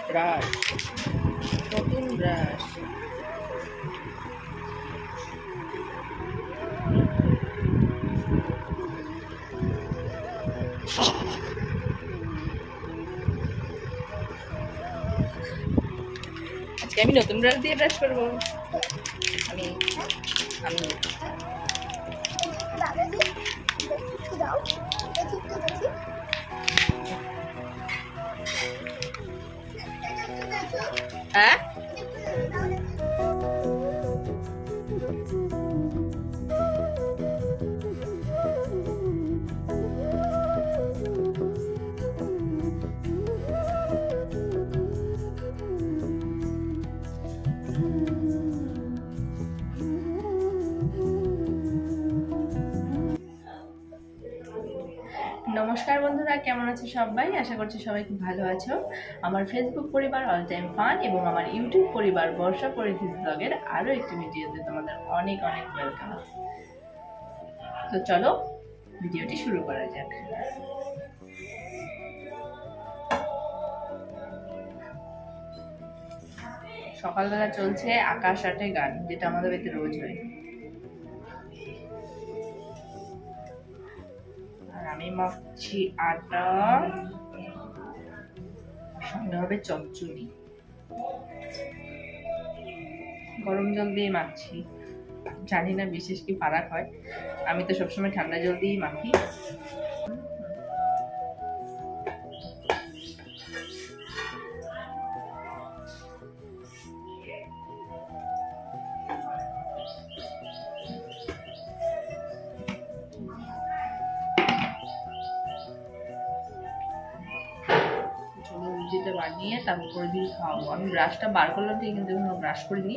Brush, নতুন brush. আজকে আমি নতুন ব্রাশ দিয়ে ব্রাশ করবো। আমি আমি হ্যাঁ নমস্কার বন্ধুরা, কেমন আছো সবাই? আশা করছি সবাই খুব ভালো আছো। আমার ফেসবুক পরিবার অল টাইম ফান এবং আমার ইউটিউব পরিবার বর্ষা পরিধিস ব্লগের আরও একটি ভিডিওতে তোমাদের অনেক অনেক ওয়েলকাম। তো চলো ভিডিওটি শুরু করা যাক। সকালবেলা চলছে আকাশ আটে গান, যেটা আমাদের বাড়িতে রোজ হয়। আর আমি মাখছি আটা, সঙ্গে হবে চচ্চড়ি। গরম জল দিয়ে মাখছি, জানি না বিশেষ কি ফারাক হয়। আমি তো সবসময় ঠান্ডা জল দিয়েই মাখি। রুটিটা বানিয়ে তার উপরে দিয়ে খাওয়াবো। আমি ব্রাশটা বার করলাম ঠিক, কিন্তু ব্রাশ করিনি।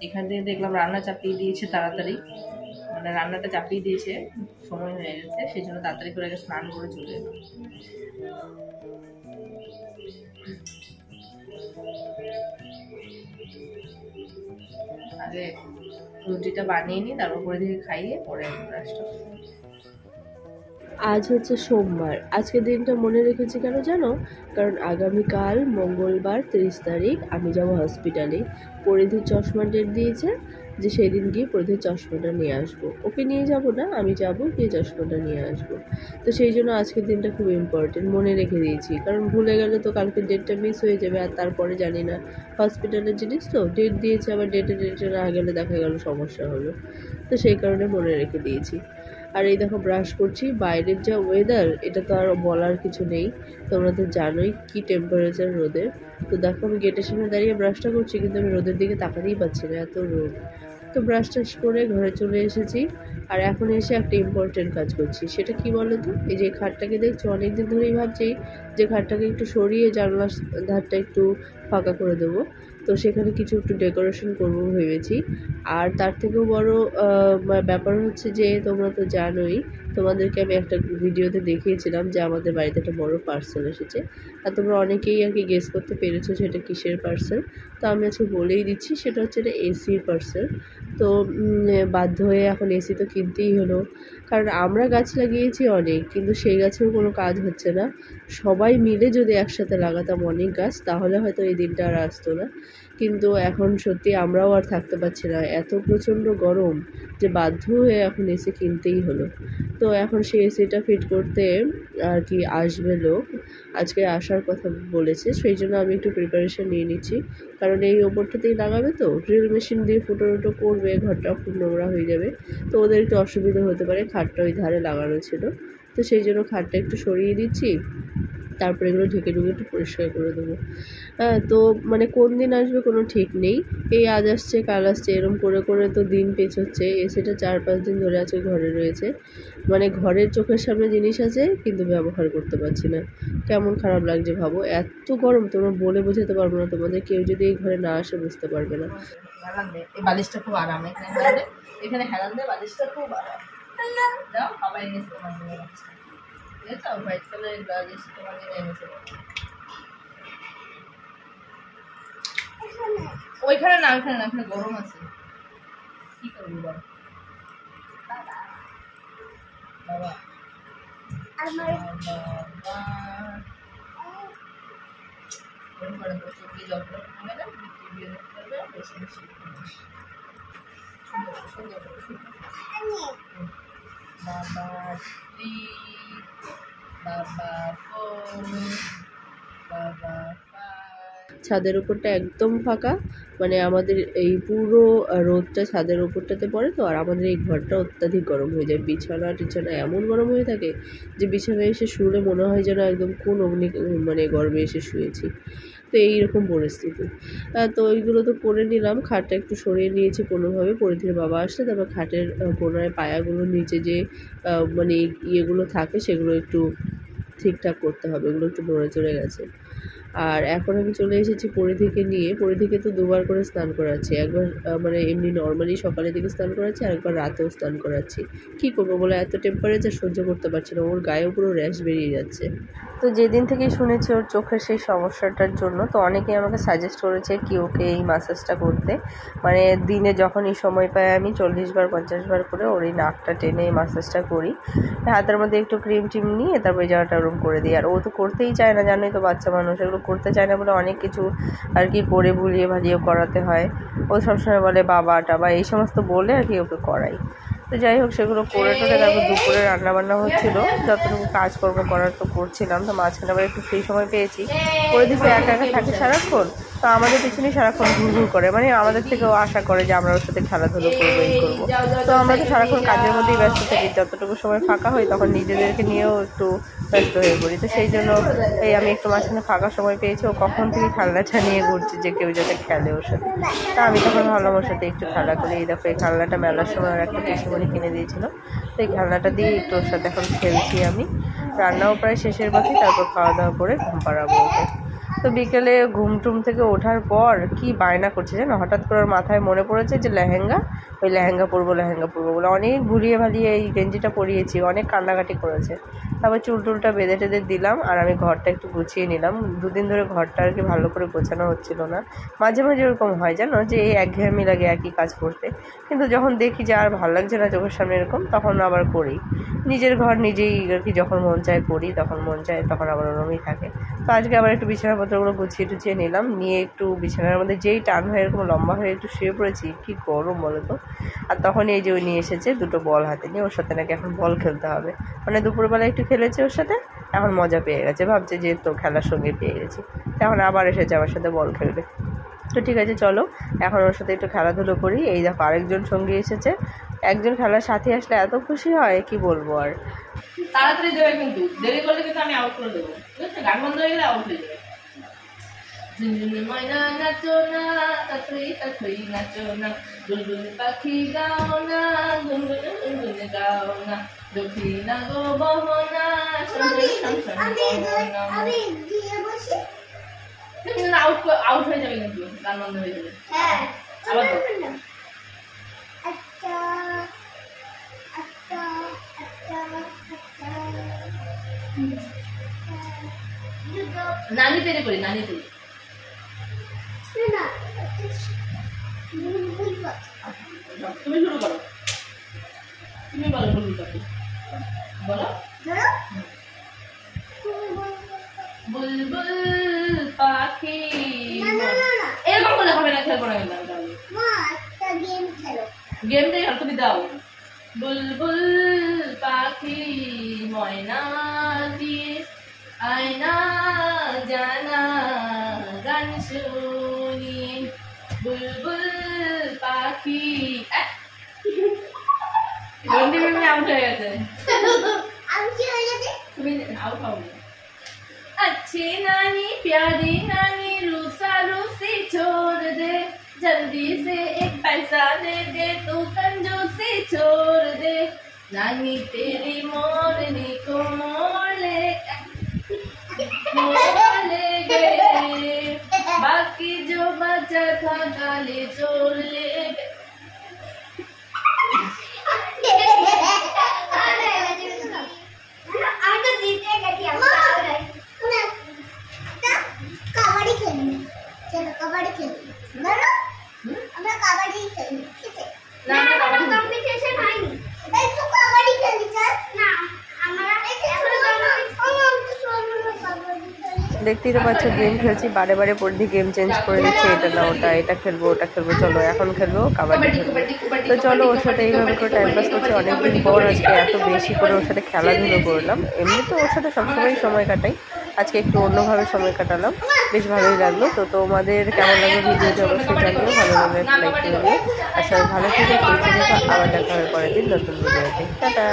এখান থেকে দেখলাম রান্না চাপিয়ে দিয়েছে তাড়াতাড়ি, মানে রান্নাটা চাপিয়ে দিয়েছে, সময় হয়ে গেছে, সেই জন্য তাড়াতাড়ি করে আগে স্নান করে চলে এলাম। আগে রুটিটা বানিয়ে নিই, তারপর করে দিয়ে খাইয়ে পরে ব্রাশটা। আজ হচ্ছে সোমবার। আজকের দিনটা মনে রেখেছি কেন জানো? কারণ আগামীকাল মঙ্গলবার 30 তারিখ আমি যাব হসপিটালে। পরিধির চশমা ডেট দিয়েছে যে সেই দিন গিয়ে পরিধির চশমাটা নিয়ে আসবো। ওকে নিয়ে যাব না, আমি যাব গিয়ে চশমাটা নিয়ে আসবো। তো সেই জন্য আজকের দিনটা খুব ইম্পর্টেন্ট, মনে রেখে দিয়েছি। কারণ ভুলে গেলে তো কালকে ডেটটা মিস হয়ে যাবে, আর তারপরে জানি না, হসপিটালের জিনিস তো ডেট দিয়েছে, আবার ডেটে না গেলে দেখা গেল সমস্যা হলো। তো সেই কারণে মনে রেখে দিয়েছি। আর এই দেখো ব্রাশ করছি। বাইরের যা ওয়েদার, এটা তো আর বলার কিছু নেই, তোমরা তো জানোই কি টেম্পারেচার রোদের। তো দেখো আমি গেটের সামনে দাঁড়িয়ে ব্রাশটা করছি, কিন্তু আমি রোদের দিকে তাকাতেই পাচ্ছি না, এত রোদ। তো ব্রাশ টাশ করে ঘরে চলে এসেছি। আর এখন এসে একটা ইম্পর্টেন্ট কাজ করছি। সেটা কি বলো তো? এই যে খাটটাকে দেখছো, অনেকদিন ধরেই ভাবছি যে খাটটাকে একটু সরিয়ে জানলার ধারটা একটু ফাঁকা করে দেবো। তো সেখানে কিছু একটু ডেকোরেশন করবো ভেবেছি। আর তার থেকেও বড় ব্যাপার হচ্ছে যে তোমরা তো জানোই, তোমাদেরকে আমি একটা ভিডিওতে দেখিয়েছিলাম যে আমাদের বাড়িতে একটা বড় পার্সেল এসেছে। আর তোমরা অনেকেই আর কি গেস করতে পেরেছো সেটা কিসের পার্সেল। তো আমি আজকে বলেই দিচ্ছি, সেটা হচ্ছে এটা এসির পার্সেল। তো বাধ্য হয়ে এখন এসি তো কিনতেই হলো। কারণ আমরা গাছ লাগিয়েছি অনেক, কিন্তু সেই গাছেও কোনো কাজ হচ্ছে না। সবাই মিলে যদি একসাথে লাগাতাম অনেক গাছ, তাহলে হয়তো এই দিনটা আর আসতো না। কিন্তু এখন সত্যি আমরাও আর থাকতে পারছি না, এত প্রচণ্ড গরম যে বাধ্য হয়ে এখন এসি কিনতেই হলো। তো এখন সেই এসিটা ফিট করতে আর কি আসবে লোক, আজকে আসার কথা বলেছে। সেই জন্য আমি একটু প্রিপারেশন নিয়ে নিচ্ছি। কারণ এই ওপরটাতেই লাগাবে, তো ড্রিল মেশিন দিয়ে ফুটো করবে, ঘরটাও খুব নোংরা হয়ে যাবে। তো ওদের একটু অসুবিধা হতে পারে, খাটটা ওই ধারে লাগানো ছিল। তো সেই জন্য খাটটা একটু সরিয়ে দিচ্ছি, তারপরে এগুলো ঢেকে একটু পরিষ্কার করে দেবো। হ্যাঁ, তো মানে কোন দিন আসবে কোনো ঠিক নেই। এই আজ আসছে কাল আসছে, এরম করে করে তো দিন পেছোচ্ছে। এসিটা 4-5 দিন ধরে আজকে ঘরে রয়েছে। মানে ঘরের চোখের সামনে জিনিস আছে, কিন্তু ব্যবহার করতে পারছি না। কেমন খারাপ লাগছে ভাবো, এত গরম তোমরা বলে বোঝাতে পারবো না তোমাদের। কেউ যদি এই ঘরে না আসে বুঝতে পারবে না। এই বালিশটা খুব আরাম, এখানে হেলান দে, বালিশটা খুব আরাম। দাও, আবার এনেছে তোমার জন্য। ঠিক আছে, হোয়াইট কালারের বালিশ তোমার জন্য এনেছে। ওইখানে না, ওইখানে না, ওখানে গরম আছে। কি করবো বল বাবা। ঘরে বসে গিয়ে যত্ন করবে না, বিয়ে করবে, বসে বসে সুন্দর বাবা বাবা ফোন বাবা। ছাদের উপরটা একদম ফাঁকা, মানে আমাদের এই পুরো রোদটা ছাদের উপরটাতে পড়ে তো, আর আমাদের এই ঘরটা অত্যাধিক গরম হয়ে যায়। বিছানা টিছানা এমন গরম হয়ে থাকে যে বিছানায় এসে শুলে মনে হয় যেন একদম কোন অগ্নি মানে গরমে এসে শুয়েছি। তো এইরকম পরিস্থিতি। তো এইগুলো তো করে নিলাম, খাটটা একটু সরিয়ে নিয়েছি কোনোভাবে। পরিধির বাবা আসলে তারপর খাটের কোনায় পায়াগুলোর নিচে যে মানে ইয়েগুলো থাকে সেগুলো একটু ঠিকঠাক করতে হবে, এগুলো একটু নড়ে চড়ে গেছে। আর এখন আমি চলে এসেছি পরিধিকে নিয়ে। পরিধিকে তো দুবার করে স্নান করাচ্ছি, একবার মানে এমনি নর্মালি সকালের দিকে স্নান করাচ্ছি, আর একবার রাতেও স্নান করাচ্ছি। কী করবো বলে, এত টেম্পারেচার সহ্য করতে পারছি না, ওর গায়েও পুরো র্যাশ বেরিয়ে যাচ্ছে। তো যেদিন থেকেই শুনেছি ওর চোখের সেই সমস্যাটার জন্য, তো অনেকেই আমাকে সাজেস্ট করেছে কি ওকে এই মাসাজটা করতে, মানে দিনে যখনই সময় পাই আমি 40 বার 50 বার করে ওর এই নাকটা টেনে এই মাসাজটা করি। হাতের মধ্যে একটু ক্রিম টিম নিয়ে তারপর এই জায়গাটা ওরম করে দিই। আর ও তো করতেই চায় না, জানোই তো বাচ্চা মানুষ, এগুলো করতে চায় না বলে অনেক কিছু আর কি করে ভুলিয়ে ভালিয়ে করাতে হয়। ও সবসময় বলে বাবা টাবা এই সমস্ত বলে আর কি ওকে করাই। তো যাই হোক সেগুলো করে টোরে তারপর দুপুরে রান্নাবান্না হচ্ছিলো, যতটুকু কাজকর্ম করার তো করছিলাম। তো মাঝখানে আবার একটু ফ্রি সময় পেয়েছি। করে দিতে একা একা থাকে সারাক্ষণ, তো আমাদের পিছনেই সারাক্ষণ ঘুরঘুর করে, মানে আমাদের থেকেও আশা করে যে আমরা ওর সাথে খেলাধুলো করবো এই করবো। তো আমরা তো সারাক্ষণ কাজের মধ্যেই ব্যস্ত থাকি, যতটুকু সময় ফাঁকা হয় তখন নিজেদেরকে নিয়েও একটু ব্যস্ত হয়ে পড়ি। তো সেই জন্য এই আমি একটু মাঝখানে ফাঁকা সময় পেয়েছি, ও কখন থেকে খেলনাটা নিয়ে ঘুরছে যে কেউ যাতে খেলে ওর সাথে। তা আমি তখন ভাবলাম ওর সাথে একটু খেলা করি। এই দেখো এই খেলনাটা মেলার সময় আর একটা পিসিমণি কিনে দিয়েছিল, তো এই খেলনাটা দিয়ে একটু ওর সাথে এখন খেলছি আমি। রান্নাও প্রায় শেষের বাকি, তারপর খাওয়া দাওয়া করে ঘুম পাড়াবো ওকে। তো বিকেলে ঘুম টুম থেকে ওঠার পর কি বায়না করছে যেন, হঠাৎ করে ওর মাথায় মনে পড়েছে যে লেহেঙ্গা, ওই লেহেঙ্গা পরবো বলে অনেক ঘুরিয়ে ভালিয়ে এই গেঞ্জিটা পরিয়েছি, অনেক কান্নাকাটি করেছে। তারপর চুল টুলটা বেঁধে টেঁধে দিলাম, আর আমি ঘরটা একটু গুছিয়ে নিলাম। দুদিন ধরে ঘরটা আর কি ভালো করে গোছানো হচ্ছিল না। মাঝে মাঝে ওরকম হয় জানো যে এই একঘেয়েমি লাগে একই কাজ করতে, কিন্তু যখন দেখি যে আর ভালো লাগছে না চোখের সামনে এরকম, তখন আবার করি। নিজের ঘর নিজেই আর কি যখন মন চায় করি, তখন মন চায় তখন আবার ওরমই থাকে। তো আজকে আবার একটু বিছানাপত্রগুলো গুছিয়ে টুছিয়ে নিলাম, নিয়ে একটু বিছানার মধ্যে যেই টান হয়ে এরকম লম্বা হয়ে একটু শুয়ে পড়েছি, কি গরম বলো তো। আর তখন এই যে ওই নিয়ে এসেছে দুটো বল হাতে নিয়ে, ওর সাথে নাকি এখন বল খেলতে হবে। মানে দুপুরবেলা একটু খেলেছে ওর সাথে, এখন মজা পেয়ে গেছে, ভাবছে যে তো খেলার সঙ্গে পেয়ে গেছি, এখন আবার এসেছে আমার সাথে বল খেলবে। তো ঠিক আছে চলো এখন ওর সাথে একটু খেলাধুলো করি। এই দেখো আরেকজন সঙ্গী এসেছে, একজন খেলার সাথে আসলে এত খুশি হয় কি বলবো আর। তাড়াতাড়ি দেবে কিন্তু, দেরি করলে কিন্তু আমি আউট করে দেবো, ঠিক আছে? গান বন্ধ হয়ে গেলে আউট হয়ে যাবে। ঝুনঝুনি ময়না নাচো না, তাতই তাতই নাচো না, বুলবুল পাখি গাও না, গুনগুনে গুনগুনে গাও না, দক্ষিণা গো বহনা, সন্ধে সংসন বহনা। আউট হয়ে যাবে কিন্তু, গান বন্ধ হয়ে যাবে। আবার নানি তেরে করি, নানি তেরে। তুমি শুরু করো, তুমি বলো বুলবুল পাখি বলো। বুলবুল পাখি এরকম বলে হবে না, খেলবো না কিন্তু। গেমটাই খেলো, তুমি দাও। বুলবুল পাখি ময়না দিয়ে আয়না জানা গান শুনি, বুলবুল পাখি আউট হয়ে গেছে, তুমি আউট হবে। अच्छी नानी प्यारी नानी रूसा रूसी छोड़ दे, जल्दी से एक पैसा दे दे तू कंजूसी छोड़ दे, नानी तेरी मोरनी को मोड़ ले गए, बाकी जो बचा था काले चोर ले गए। দেখতেই তো পাচ্ছ গেম খেলছি, বারে বারে পরিধি গেম চেঞ্জ করে দিচ্ছে, এটা না ওটা, এটা খেলবো ওটা খেলবো, চলো এখন খেলবো কাবাডি খেলবো। তো চলো ওর সাথে এইভাবে করে টাইম পাস করছি। অনেকদিন পর আজকে এত বেশি করে ওর সাথে খেলাধুলো করলাম। এমনি তো ওর সাথে সবসময় সময় কাটাই, আজকে একটু অন্যভাবে সময় কাটালাম, বেশ ভালোই লাগলো। তো তোমাদের কেমন লাগলো ভিডিওটি অবশ্যই জানিও, ভালো লাগলে একটা লাইক করে দিও। আর সবাই ভালো থেকে সুস্থ থেকো, আবার দেখা হবে পরের দিন নতুন ভিডিওতে। টাটা।